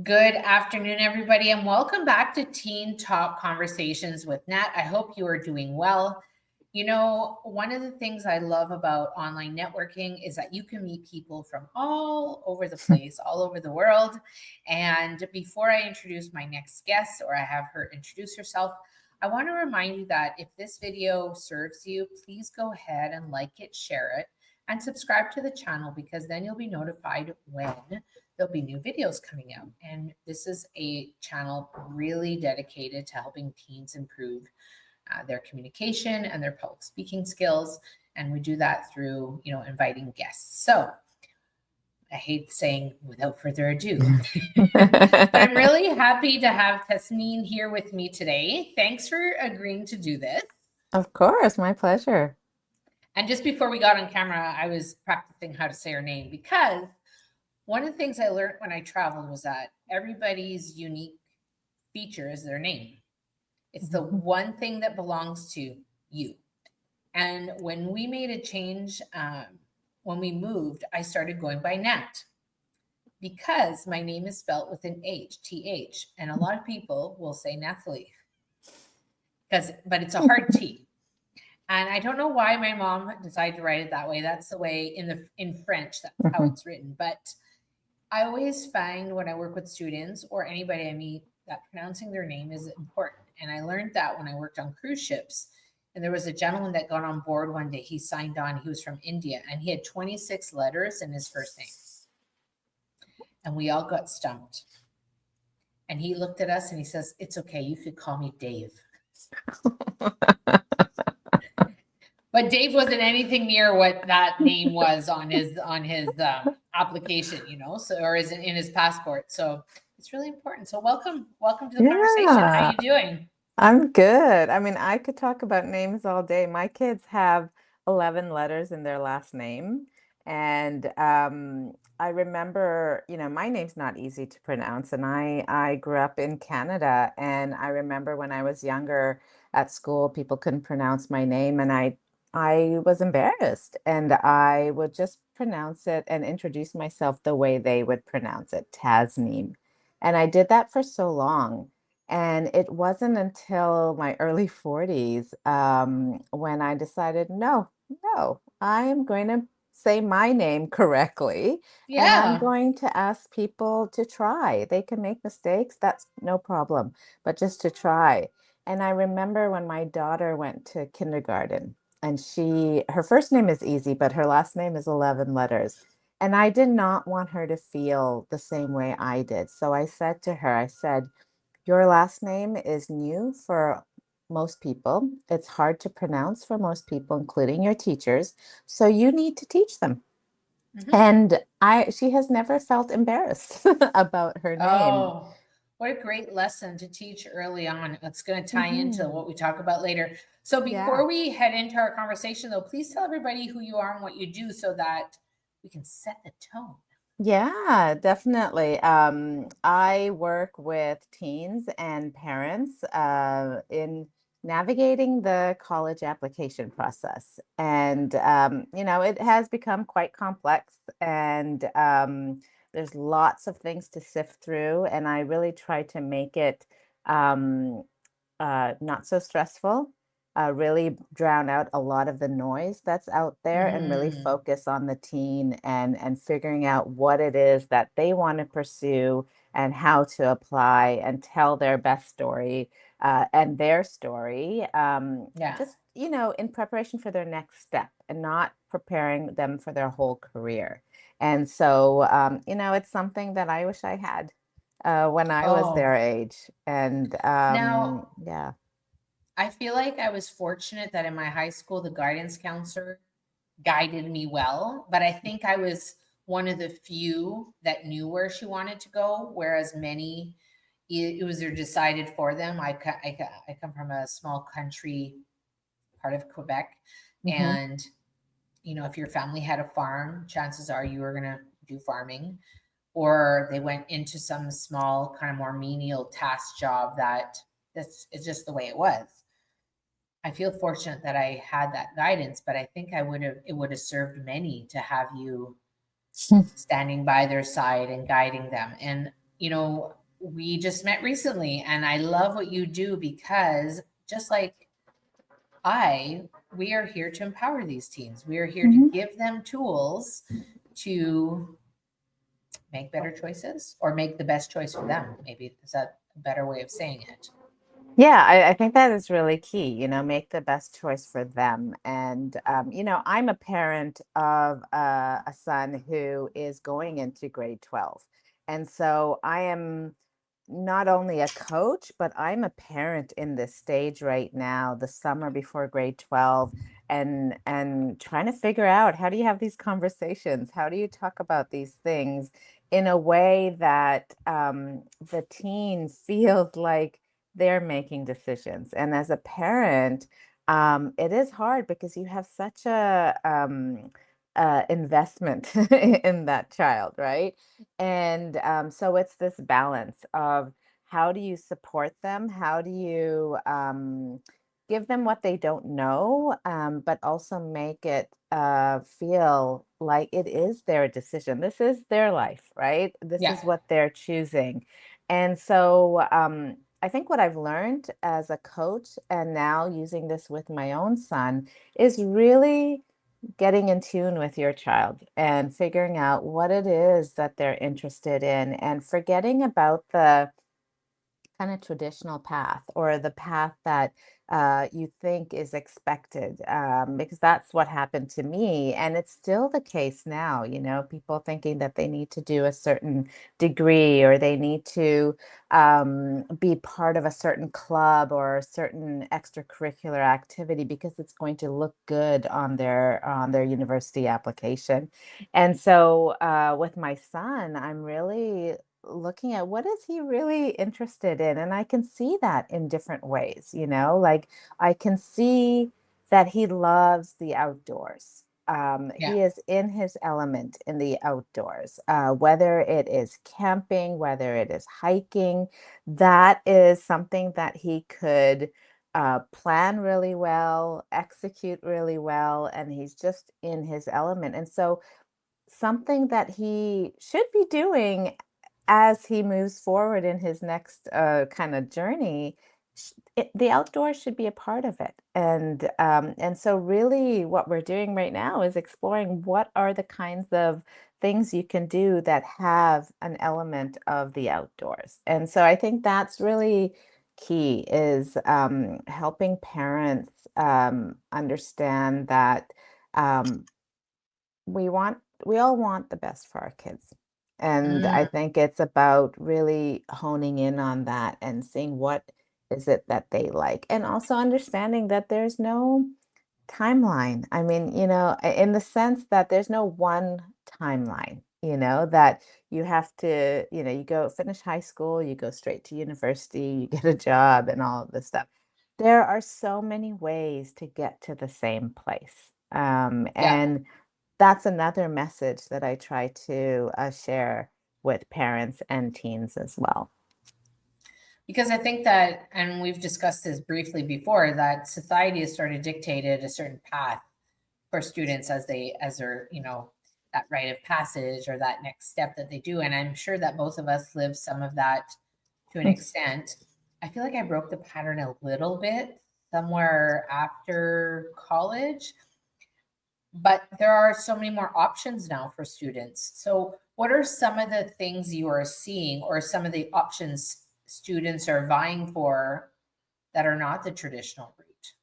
Good afternoon, everybody, and welcome back to Teen Talk Conversations with Nat. I hope you are doing well. You know, one of the things I love about online networking is that you can meet people from all over the place, all over the world. And before I introduce my next guest or I have her introduce herself, I want to remind you that if this video serves you, please go ahead and like it, share it, and subscribe to the channel because then you'll be notified when there'll be new videos coming out. And this is a channel really dedicated to helping teens improve their communication and their public speaking skills. And we do that through, inviting guests. So I hate saying without further ado, but I'm really happy to have Tasneem here with me today. Thanks for agreeing to do this. Of course, my pleasure. And just before we got on camera, I was practicing how to say her name because one of the things I learned when I traveled was that everybody's unique feature is their name. It's the one thing that belongs to you. And when we made a change, when we moved, I started going by Nat because my name is spelled with an H, TH. And a lot of people will say Nathalie but it's a hard T. And I don't know why my mom decided to write it that way. That's the way in French, that's how it's written. But I always find when I work with students or anybody I meet that pronouncing their name is important. And I learned that when I worked on cruise ships. And there was a gentleman that got on board one day. He signed on. He was from India and he had 26 letters in his first name. And we all got stumped. And he looked at us and he says, "It's okay. You could call me Dave." But Dave wasn't anything near what that name was on his application, so or is in his passport. So it's really important. So welcome to the conversation. How you doing? I'm good. I mean, I could talk about names all day. My kids have 11 letters in their last name. And I remember, my name's not easy to pronounce. And I grew up in Canada. And I remember when I was younger at school, people couldn't pronounce my name. And I was embarrassed. And I would just pronounce it and introduce myself the way they would pronounce it, Tasneem. And I did that for so long. And it wasn't until my early 40s when I decided, no, I am going to say my name correctly. And I'm Yeah. going to ask people to try. They can make mistakes, that's no problem, but just to try. And I remember when my daughter went to kindergarten and her first name is easy, but her last name is 11 letters. And I did not want her to feel the same way I did. So I said to her, I said, your last name is new for most people. It's hard to pronounce for most people, including your teachers. So you need to teach them. Mm-hmm. And she has never felt embarrassed about her name. Oh, what a great lesson to teach early on. It's going to tie into Mhm. what we talk about later. So Yeah. before we head into our conversation, though, please tell everybody who you are and what you do so that we can set the tone. Yeah, definitely. I work with teens and parents in navigating the college application process. And, it has become quite complex and there's lots of things to sift through. And I really try to make it um, not so stressful, really drown out a lot of the noise that's out there and really Mm-hmm. focus on the teen and figuring out what it is that they want to pursue and how to apply and tell their best story and their story Yeah. just in preparation for their next step and not preparing them for their whole career. And so it's something that I wish I had when I was Oh, their age. And now yeah. I feel like I was fortunate that in my high school, the guidance counselor guided me well, but I think I was one of the few that knew where she wanted to go, whereas many, it was decided for them. I come from a small country part of Quebec, Hmm. and if your family had a farm, chances are you were going to do farming, or they went into some small kind of more menial task job that's it's just the way it was. I feel fortunate that I had that guidance, but I think it would have served many to have you standing by their side and guiding them. And we just met recently, and I love what you do because just like we are here to empower these teens. We are here to Mhm. give them tools to make better choices or make the best choice for them. Maybe is that a better way of saying it? Yeah, I think that is really key, make the best choice for them. And, I'm a parent of a son who is going into grade 12. And so I am not only a coach, but I'm a parent in this stage right now, the summer before grade 12, and trying to figure out, how do you have these conversations? How do you talk about these things in a way that the teen feels like they're making decisions? And as a parent, it is hard because you have such a investment in that child, right? And so it's this balance of, how do you support them? How do you give them what they don't know, but also make it feel like it is their decision? This is their life, right? This Yeah. is what they're choosing. And so I think what I've learned as a coach, and now using this with my own son, is really getting in tune with your child and figuring out what it is that they're interested in, and forgetting about the kind of traditional path, or the path that you think is expected, because that's what happened to me, and it's still the case now. People thinking that they need to do a certain degree, or they need to be part of a certain club or a certain extracurricular activity, because it's going to look good on their university application. And so with my son, I'm really looking at, what is he really interested in, and I can see that in different ways. Like, I can see that he loves the outdoors. Yeah. He is in his element in the outdoors, whether it is camping, whether it is hiking. That is something that he could plan really well, execute really well, and he's just in his element. And so, something that he should be doing as he moves forward in his next kind of journey, the outdoors should be a part of it. And so really what we're doing right now is exploring, what are the kinds of things you can do that have an element of the outdoors. And so I think that's really key, is helping parents understand that um, we all want the best for our kids. And I Mm, think it's about really honing in on that and seeing what is it that they like. And also understanding that there's no timeline. I mean, in the sense that there's no one timeline, that you have to, you go finish high school, you go straight to university, you get a job, and all of this stuff. There are so many ways to get to the same place. yeah. And that's another message that I try to share with parents and teens as well. Because I think that, and we've discussed this briefly before, that society has sort of dictated a certain path for students as they're, that rite of passage or that next step that they do. And I'm sure that both of us live some of that to an extent. I feel like I broke the pattern a little bit somewhere after college, but there are so many more options now for students. So, what are some of the things you are seeing, or some of the options students are vying for that are not the traditional route?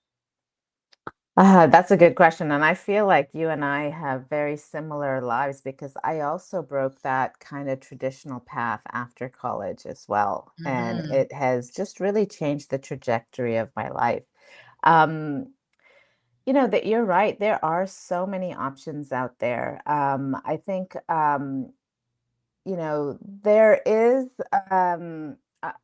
That's a good question. And I feel like you and I have very similar lives, because I also broke that kind of traditional path after college as well. And Hmm. it has just really changed the trajectory of my life. Um, that you're right. There are so many options out there. I think there is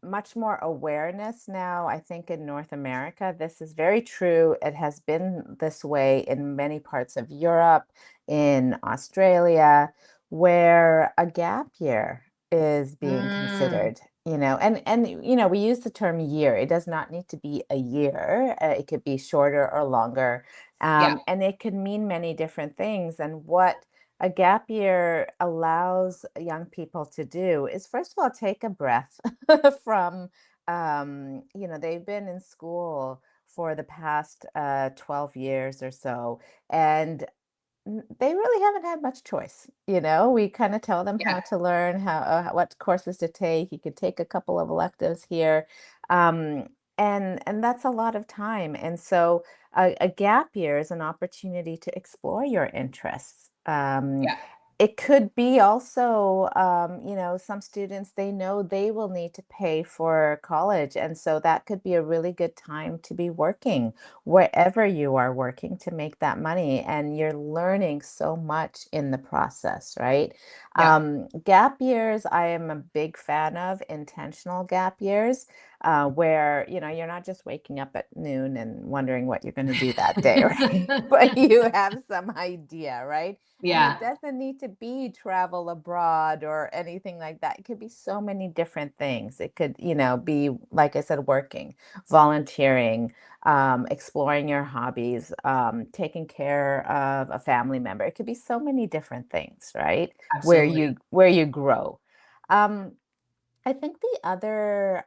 much more awareness now, I think, in North America. This is very true. It has been this way in many parts of Europe, in Australia, where a gap year is being Mm, considered. We use the term year. It does not need to be a year. It could be shorter or longer, yeah. and it could mean many different things. And what a gap year allows young people to do is, first of all, take a breath from, they've been in school for the past 12 years or so. And they really haven't had much choice. We kind of tell them Yeah. how to learn, what courses to take. You could take a couple of electives here, um, and that's a lot of time. And so, a gap year is an opportunity to explore your interests. Yeah. It could be also, some students, they know they will need to pay for college, and so that could be a really good time to be working wherever you are working to make that money, and you're learning so much in the process, right? Yeah. Gap years, I am a big fan of intentional gap years, where you're not just waking up at noon and wondering what you're going to do that day, right? But you have some idea, right? And it Yeah. doesn't need to be travel abroad or anything like that. It could be so many different things. It could, be, like I said, working, volunteering, exploring your hobbies, taking care of a family member. It could be so many different things, right? Where Absolutely. you grow. Um, I think the other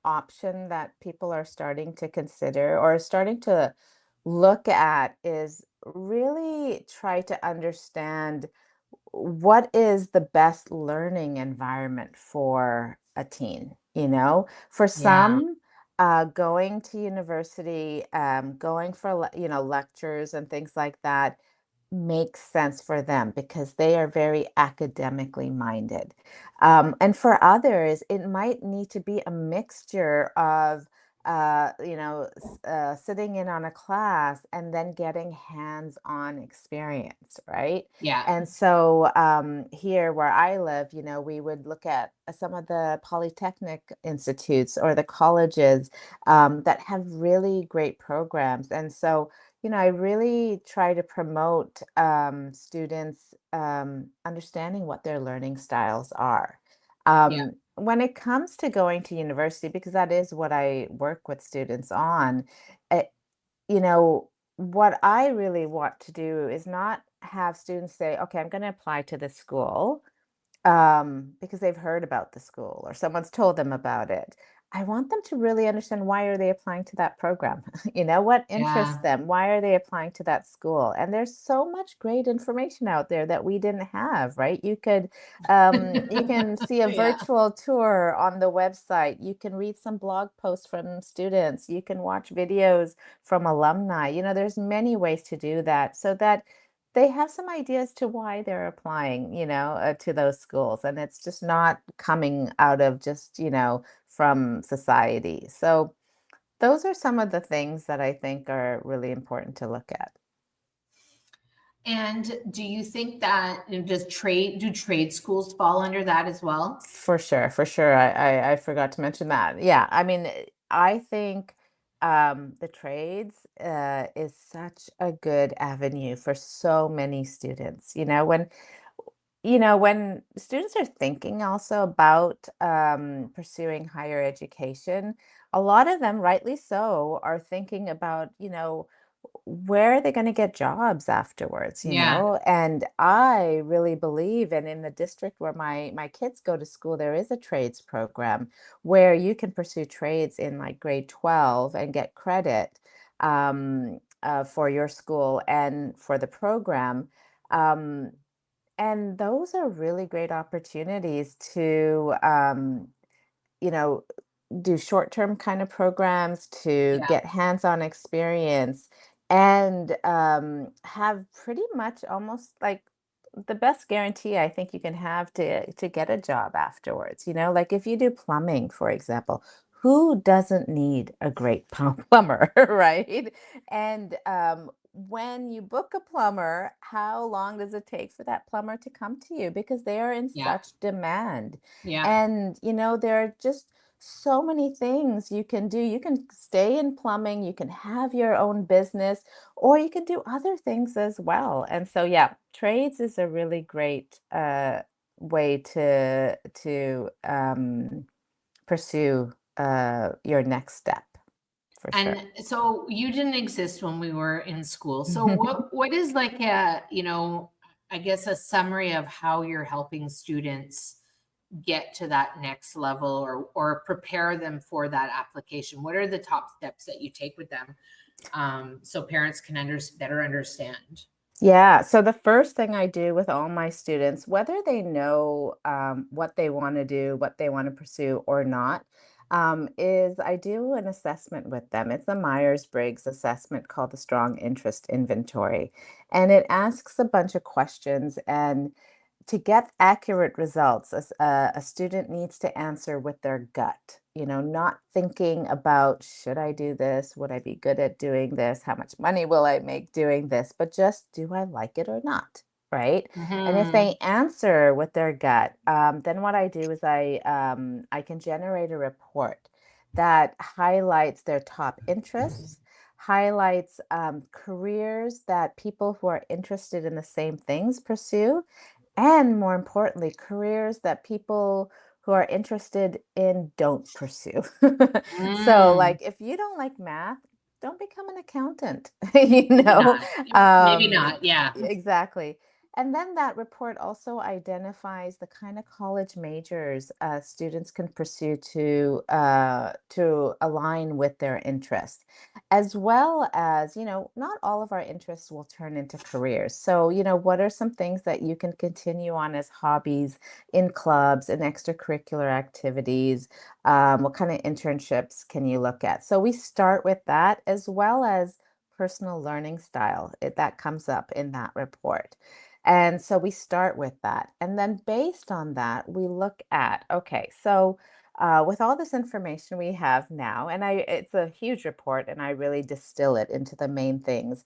option that people are starting to consider or starting to look at is really try to understand what is the best learning environment for a teen. For Yeah. some, going to university, going for lectures and things like that makes sense for them because they are very academically minded. And for others, it might need to be a mixture of, sitting in on a class and then getting hands-on experience, right? Yeah. And so, here where I live, we would look at some of the polytechnic institutes or the colleges, that have really great programs. And so, I really try to promote, students, understanding what their learning styles are. Yeah. When it comes to going to university, because that is what I work with students on, eh, you know, what I really want to do is not have students say, okay, I'm going to apply to this school, because they've heard about the school or someone's told them about it. I want them to really understand, why are they applying to that program? What interests Yeah. them? Why are they applying to that school? And there's so much great information out there that we didn't have, right? You can see a Yeah. virtual tour on the website. You can read some blog posts from students. You can watch videos from alumni. There's many ways to do that so that they have some ideas to why they're applying, to those schools. And it's just not coming out of just, from society. So those are some of the things that I think are really important to look at. And do you think that do trade schools fall under that as well? For sure, for sure. I forgot to mention that. Yeah, I mean, I think, the trades, is such a good avenue for so many students. When students are thinking also about, pursuing higher education, a lot of them, rightly so, are thinking about, where are they going to get jobs afterwards, Yeah. And I really believe, and in the district where my kids go to school, there is a trades program where you can pursue trades in like grade 12 and get credit, for your school and for the program. Um, and those are really great opportunities to, you know, do short-term kind of programs, to Yeah. get hands-on experience, and, have pretty much almost like the best guarantee I think you can have to get a job afterwards. Like if you do plumbing, for example, who doesn't need a great plumber, right? And, when you book a plumber, how long does it take for that plumber to come to you? Because they are in Yeah. such demand. Yeah. And, there are just so many things you can do. You can stay in plumbing, you can have your own business, or you can do other things as well. And so, yeah, trades is a really great, way to pursue, your next step, for sure. And so you didn't exist when we were in school. So what is like a, I guess, a summary of how you're helping students get to that next level, or prepare them for that application? What are the top steps that you take with them, so parents can better understand? Yeah, so the first thing I do with all my students, whether they know what they want to do, what they want to pursue or not, is I do an assessment with them. It's a Myers-Briggs assessment called the Strong Interest Inventory. And it asks a bunch of questions. And to get accurate results, a student needs to answer with their gut, not thinking about, should I do this? Would I be good at doing this? How much money will I make doing this? But just, do I like it or not? Right? And if Hmm. they answer with their gut, then what I do is I can generate a report that highlights their top interests, highlights careers that people who are interested in the same things pursue, and more importantly, careers that people who are interested in don't pursue. So, Mm, like, if you don't like math, don't become an accountant, maybe not. Maybe Um, not. Yeah. exactly. And then that report also identifies the kind of college majors students can pursue to align with their interests, as well as, not all of our interests will turn into careers. So, what are some things that you can continue on as hobbies in clubs and extracurricular activities? What kind of internships can you look at? So we start with that, as well as personal learning style. That comes up in that report. And so we start with that. And then based on that, we look at, okay, so with all this information we have now, and it's a huge report, and I really distill it into the main things.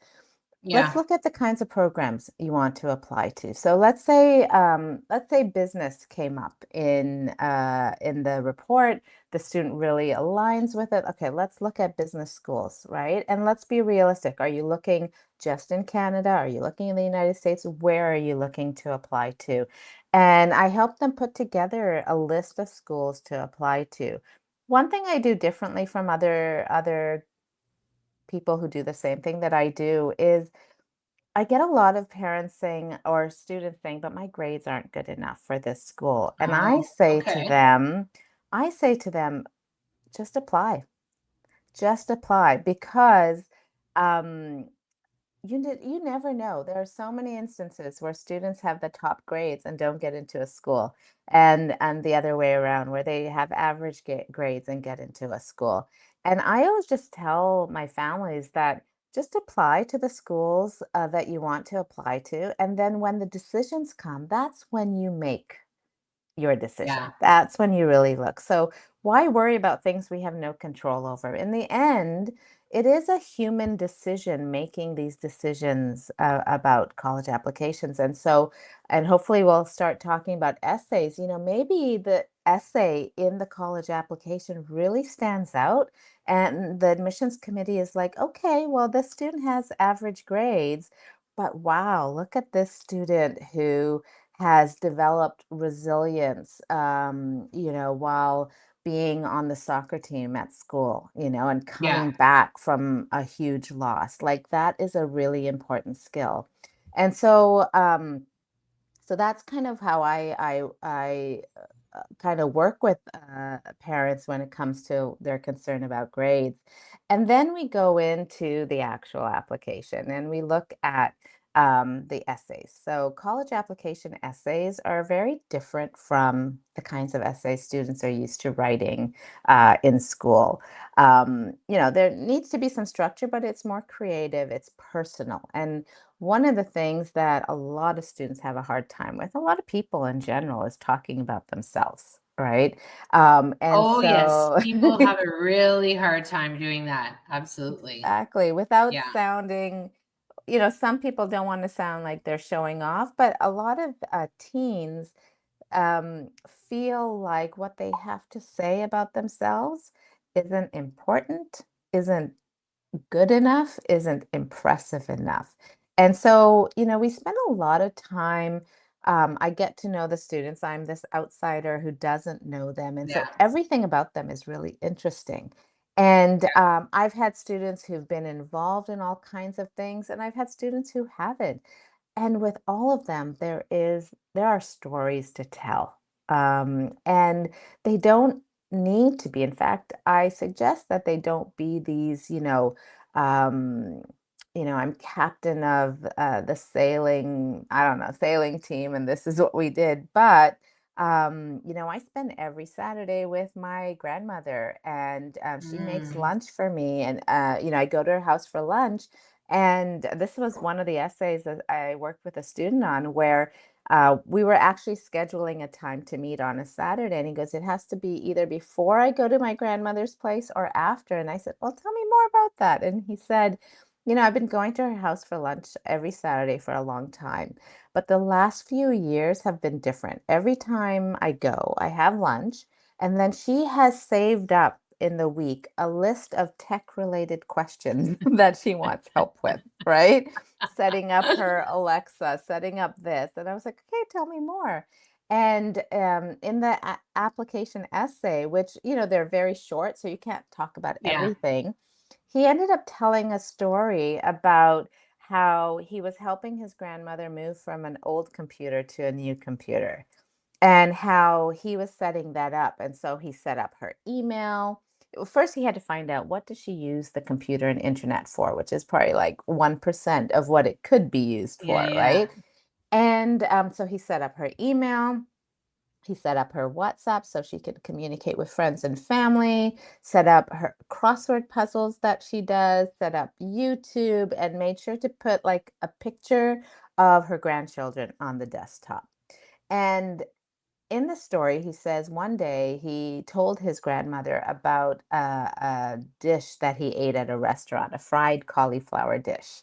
Let's Yeah. look at the kinds of programs you want to apply to. So let's say business came up in the report. The student really aligns with it. Okay, let's look at business schools, right? And let's be realistic. Are you looking just in Canada? Are you looking in the United States? Where are you looking to apply to? And I help them put together a list of schools to apply to. One thing I do differently from other people who do the same thing that I do is I get a lot of parents saying, or students saying, but my grades aren't good enough for this school. And Oh, okay. I say to them, just apply, just apply, because um, you never know. There are so many instances where students have the top grades and don't get into a school, and the other way around, where they have average grades and get into a school. And I always just tell my families that just apply to the schools that you want to apply to, and then when the decisions come, that's when you make your Yeah. decision. That's when you really look. So why worry about things we have no control over? In the end, it is a human decision making these decisions about college applications. And hopefully we'll start talking about essays. Maybe the essay in the college application really stands out. And the admissions committee is like, okay, well, this student has average grades, but wow, look at this student who has developed resilience, while being on the soccer team at school, and Yeah. coming back from a huge loss. Like, that is a really important skill. And so that's kind of how I kind of work with parents when it comes to their concern about grades. And then we go into the actual application and we look at the essays. So college application essays are very different from the kinds of essays students are used to writing in school. There needs to be some structure, but it's more creative, it's personal. And one of the things that a lot of students have a hard time with, a lot of people in general, is talking about themselves, right? And Oh, yes. so, People have a really hard time doing that. Absolutely. exactly, without Yeah. sounding, some people don't want to sound like they're showing off, but a lot of teens feel like what they have to say about themselves isn't important, isn't good enough, isn't impressive enough. And so, we spend a lot of time. I get to know the students. I'm this outsider who doesn't know them. And so Yeah. everything about them is really interesting. And Yeah. I've had students who've been involved in all kinds of things, and I've had students who haven't. And with all of them, there are stories to tell. And they don't need to be. In fact, I suggest that they don't be these, um, I'm captain of the sailing, I don't know, sailing team, and this is what we did. But I spend every Saturday with my grandmother, and she makes Mm, lunch for me, and I go to her house for lunch, and this was one of the essays that I worked with a student on where we were actually scheduling a time to meet on a Saturday. And he goes, it has to be either before I go to my grandmother's place or after. And I said, well, tell me more about that. And he said, I've been going to her house for lunch every Saturday for a long time, but the last few years have been different. Every time I go, I have lunch, and then she has saved up in the week a list of tech related questions that she wants help with, right? Setting up her Alexa, setting up this. And I was like, okay, tell me more. And in the application essay, which, they're very short, so you can't talk about yeah. everything, he ended up telling a story about how he was helping his grandmother move from an old computer to a new computer and how he was setting that up. And so he set up her email. Well, first, he had to find out what does she use the computer and internet for, which is probably like 1% of what it could be used Yeah. for, Yeah. right? And so he set up her email. He set up her WhatsApp so she could communicate with friends and family, set up her crossword puzzles that she does, set up YouTube, and made sure to put like a picture of her grandchildren on the desktop. And in the story, he says one day he told his grandmother about a dish that he ate at a restaurant, a fried cauliflower dish.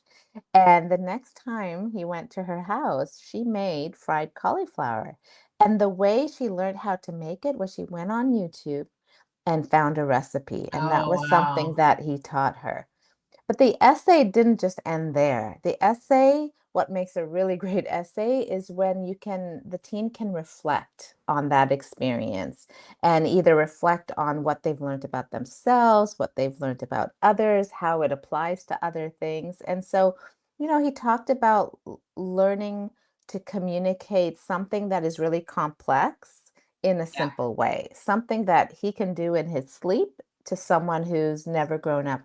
And the next time he went to her house, she made fried cauliflower. And the way she learned how to make it was she went on YouTube and found a recipe. And that Oh, was something wow. that he taught her. But the essay didn't just end there. The essay, what makes a really great essay is when the teen can reflect on that experience and either reflect on what they've learned about themselves, what they've learned about others, how it applies to other things. And so, he talked about learning to communicate something that is really complex in a Yeah. simple way, something that he can do in his sleep to someone who's never grown up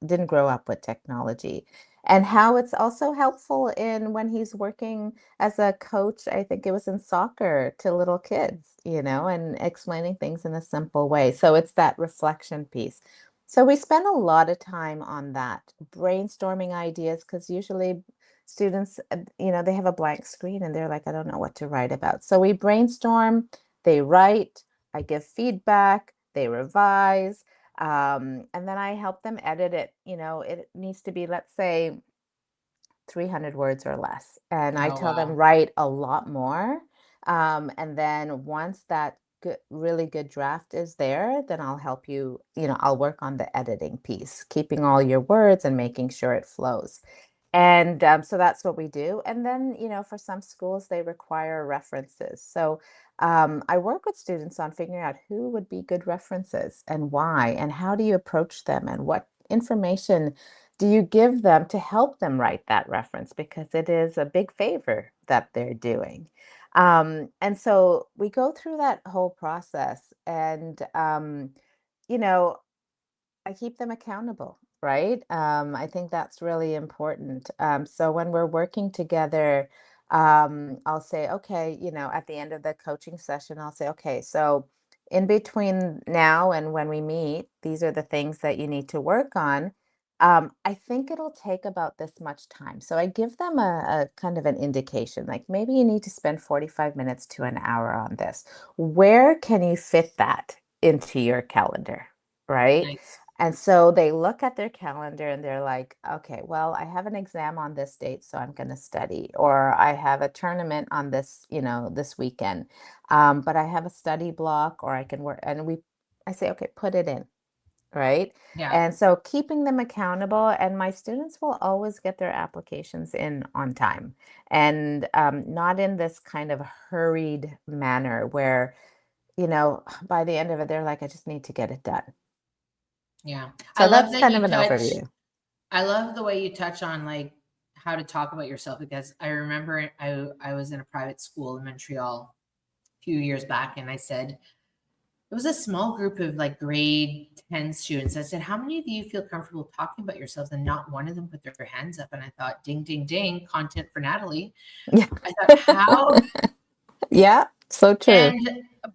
didn't grow up with technology, and how it's also helpful in when he's working as a coach. I think it was in soccer to little kids, and explaining things in a simple way. So it's that reflection piece. So we spend a lot of time on that, brainstorming ideas, because usually students, they have a blank screen and they're like, I don't know what to write about. So we brainstorm, they write, I give feedback, they revise, and then I help them edit it. It needs to be, let's say, 300 words or less. And I Oh, tell them wow. write a lot more. And then once that really good draft is there, then I'll help you, I'll work on the editing piece, keeping all your words and making sure it flows. And so that's what we do. And then, for some schools, they require references. So I work with students on figuring out who would be good references and why, and how do you approach them, and what information do you give them to help them write that reference, because it is a big favor that they're doing. And so we go through that whole process, and, you know, I keep them accountable, right? I think that's really important. So when we're working together, I'll say, okay, at the end of the coaching session, I'll say, okay, so in between now and when we meet, these are the things that you need to work on. I think it'll take about this much time. So I give them a kind of an indication, like maybe you need to spend 45 minutes to an hour on this. Where can you fit that into your calendar? Right? Nice. And so they look at their calendar and they're like, okay, well, I have an exam on this date, so I'm going to study, or I have a tournament on this, this weekend. But I have a study block, or I can work. And I say, okay, put it in, right? Yeah. And so keeping them accountable, and my students will always get their applications in on time, and not in this kind of hurried manner where, by the end of it, they're like, I just need to get it done. Yeah. I So love that's that kind of you an touch overview. I love the way you touch on like how to talk about yourself, because I remember I was in a private school in Montreal a few years back, and I said, it was a small group of like grade 10 students. I said, how many of you feel comfortable talking about yourselves? And not one of them put their hands up. And I thought, ding, ding, ding, content for Natalie. Yeah. I thought, how? Yeah, so true. And,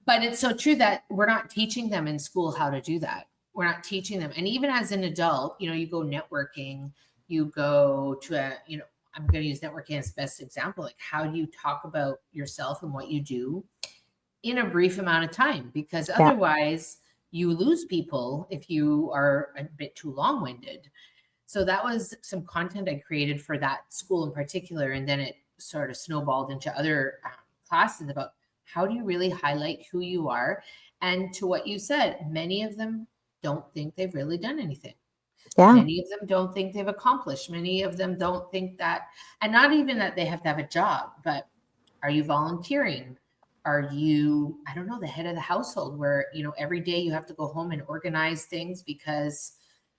but it's so true that we're not teaching them in school how to do that. We're not teaching them. And even as an adult, you go networking, you go to I'm going to use networking as best example. Like, how do you talk about yourself and what you do in a brief amount of time? Because Yeah. otherwise you lose people if you are a bit too long-winded. So that was some content I created for that school in particular. And then it sort of snowballed into other classes about how do you really highlight who you are. And to what you said, many of them don't think they've really done anything. Yeah. Many of them don't think they've accomplished. Many of them don't think that, and not even that they have to have a job, but are you volunteering? Are you, I don't know, the head of the household where, every day you have to go home and organize things because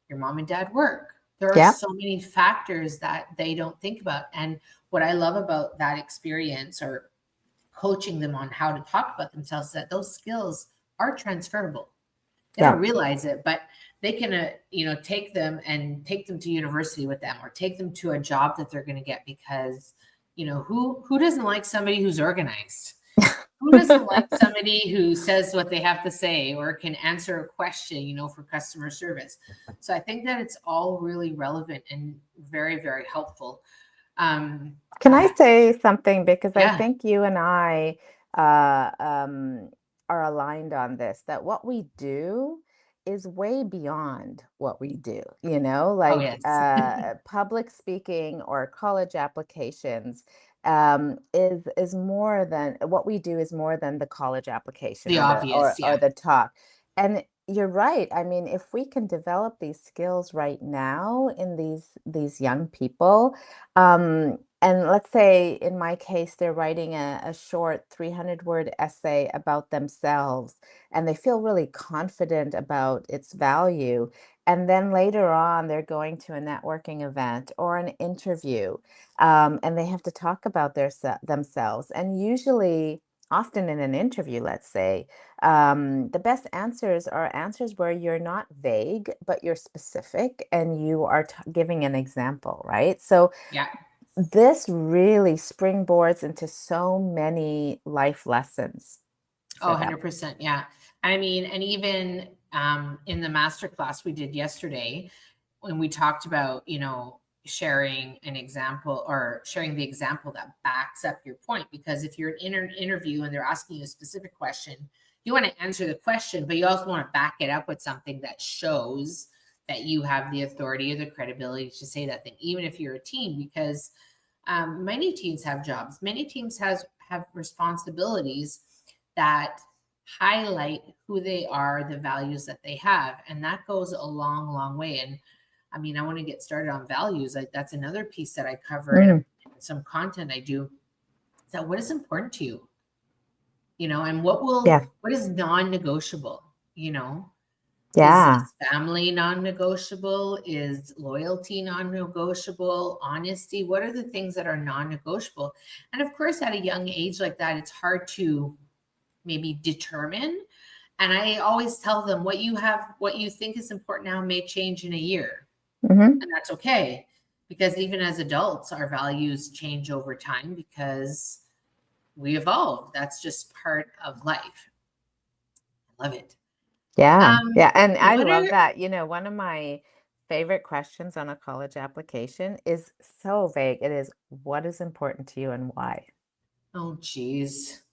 your mom and dad work? There are Yeah. so many factors that they don't think about. And what I love about that experience, or coaching them on how to talk about themselves, is that those skills are transferable. They Yeah. don't realize it, but they can, take them and take them to university with them, or take them to a job that they're going to get, because, who doesn't like somebody who's organized? Who doesn't like somebody who says what they have to say or can answer a question, for customer service? So I think that it's all really relevant and very, very helpful. Um, Can I uh, say something? Because I yeah. think you and I uh, are aligned on this, that what we do is way beyond what we do, Oh, like yes. public speaking or college applications is more than what we do, is more than the college application The or the obvious. or Yeah. the talk. And you're right. I mean, if we can develop these skills right now in these young people, and let's say in my case, they're writing a short 300-word essay about themselves, and they feel really confident about its value. And then later on, they're going to a networking event or an interview, and they have to talk about themselves. And usually, often in an interview, let's say, the best answers are answers where you're not vague, but you're specific and you are giving an example, right? So Yeah. this really springboards into so many life lessons Oh, for them. 100%. Yeah. I mean, and even in the master class we did yesterday, when we talked about, sharing an example, or sharing the example that backs up your point. Because if you're in an interview and they're asking you a specific question, you want to answer the question, but you also want to back it up with something that shows that you have the authority or the credibility to say that thing, even if you're a team. Because many teams have jobs, many teams have responsibilities that highlight who they are, the values that they have. And that goes a long, long way. And I mean, I want to get started on values. That's another piece that I cover in Mm, some content I do. So what is important to you? And yeah, what is non-negotiable? You know, yeah, is family non-negotiable? Is loyalty non-negotiable? Honesty? What are the things that are non-negotiable? And of course, at a young age like that, it's hard to maybe determine. And I always tell them, what you think is important now may change in a year. hmm, And that's okay. Because even as adults, our values change over time because we evolve. That's just part of life. I love it. yeah, yeah. And I What love are, that. One of my favorite questions on a college application is so vague. It is, what is important to you and why? oh, geez.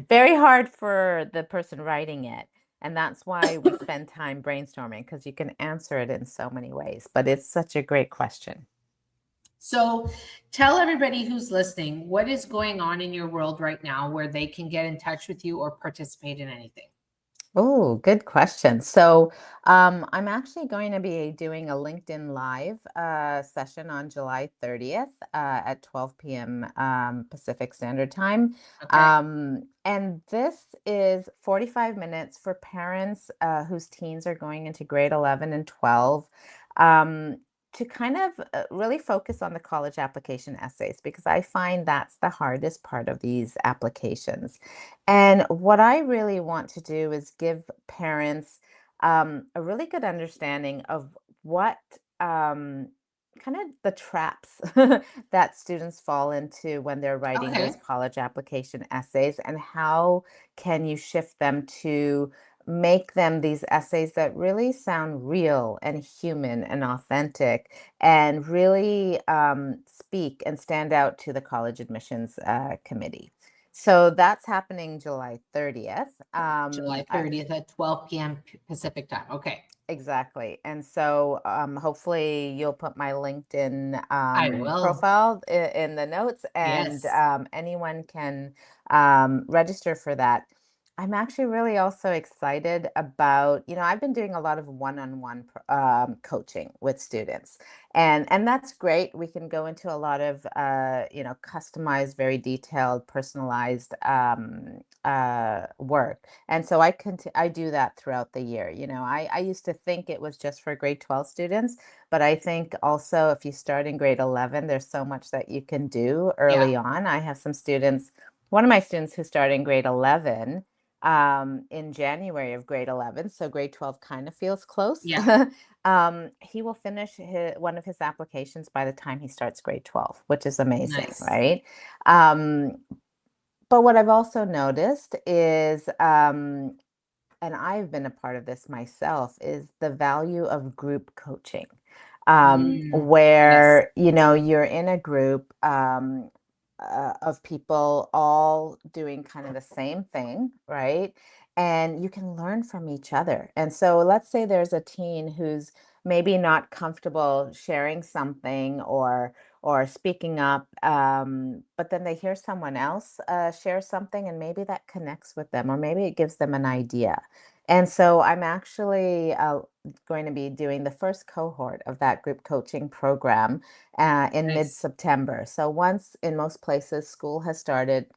Very hard for the person writing it. And that's why we spend time brainstorming, because you can answer it in so many ways. But it's such a great question. So tell everybody who's listening what is going on in your world right now where they can get in touch with you or participate in anything. Oh, good question. So, I'm actually going to be doing a LinkedIn Live session on July 30th at 12 p.m. Pacific Standard Time. Okay. And this is 45 minutes for parents whose teens are going into grade 11 and 12. Um, to kind of really focus on the college application essays because I find that's the hardest part of these applications. And what I really want to do is give parents a really good understanding of what kind of the traps that students fall into when they're writing those Okay. college application essays and how can you shift them to make them these essays that really sound real and human and authentic and really speak and stand out to the college admissions committee. So that's happening July 30th. July 30th at 12 p.m. Pacific time. Okay. Exactly. And so hopefully you'll put my LinkedIn I will. profile in the notes and Yes. anyone can register for that. I'm actually really also excited about, I've been doing a lot of one-on-one coaching with students. And that's great. We can go into a lot of, customized, very detailed, personalized work. And so I do that throughout the year. I used to think it was just for grade 12 students, but I think also if you start in grade 11, there's so much that you can do Yeah. early on. I have some students, one of my students who started in grade 11 in January of grade 11. So grade 12 kind of feels close. Yeah. He will finish one of his applications by the time he starts grade 12, which is amazing, Nice. right? Um, but what I've also noticed is, and I've been a part of this myself, is the value of group coaching, Yes. where, you're in a group of people all doing kind of the same thing, right? And you can learn from each other. And so let's say there's a teen who's maybe not comfortable sharing something or speaking up, but then they hear someone else share something, and maybe that connects with them, or maybe it gives them an idea. And so I'm actually going to be doing the first cohort of that group coaching program in Nice. mid-September. So once in most places school has started,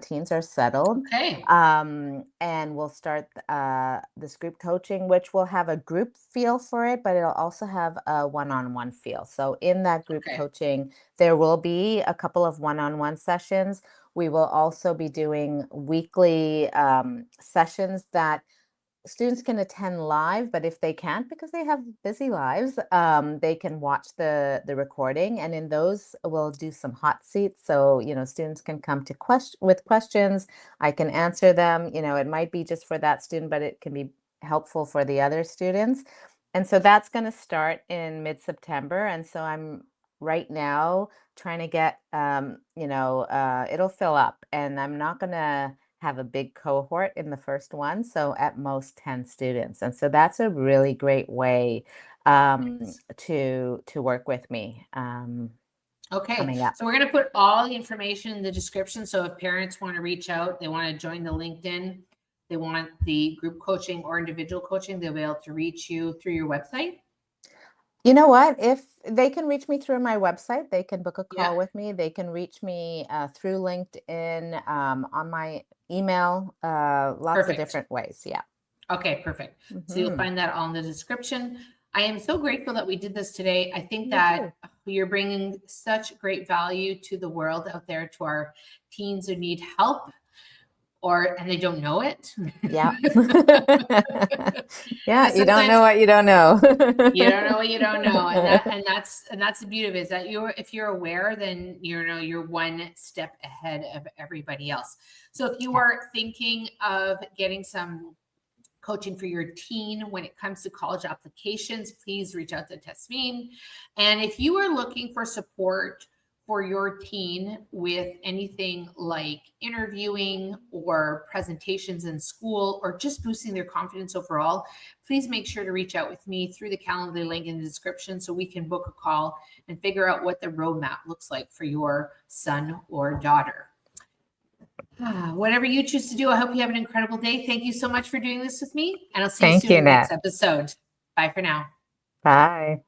teens are settled, Okay. and we'll start this group coaching, which will have a group feel for it, but it'll also have a one-on-one feel. So in that group Okay. coaching, there will be a couple of one-on-one sessions. We will also be doing weekly sessions that students can attend live, but if they can't because they have busy lives, they can watch the recording. And in those, we'll do some hot seats. So, students can come to with questions. I can answer them. It might be just for that student, but it can be helpful for the other students. And so that's going to start in mid-September. And so I'm right now trying to get, it'll fill up, and I'm not going to have a big cohort in the first one, so at most 10 students. And so that's a really great way to work with me Okay. coming up. So we're going to put all the information in the description. So if parents want to reach out, they want to join the LinkedIn, they want the group coaching or individual coaching, they'll be able to reach you through your website. You know what? If they can reach me through my website, they can book a Yeah. call with me. They can reach me through LinkedIn, on my email, lots of Perfect. different ways. Yeah. Okay, perfect. So you'll Hmm. find that all in the description. I am so grateful that we did this today. I think Me too. that you're bringing such great value to the world out there, to our teens who need help and they don't know it. Yeah. Yeah, Because you don't sometimes know what you don't know. you don't know what you don't know, and that's the beauty of it, is that if you're aware, then you're one step ahead of everybody else. So if you Yeah. are thinking of getting some coaching for your teen when it comes to college applications, please reach out to Tasneem. And if you are looking for support for your teen with anything like interviewing or presentations in school or just boosting their confidence overall, please make sure to reach out with me through the Calendly link in the description so we can book a call and figure out what the roadmap looks like for your son or daughter. Whatever you choose to do, I hope you have an incredible day. Thank you so much for doing this with me, and I'll see you Thank soon you, in the next Nat. episode. Bye for now. Bye.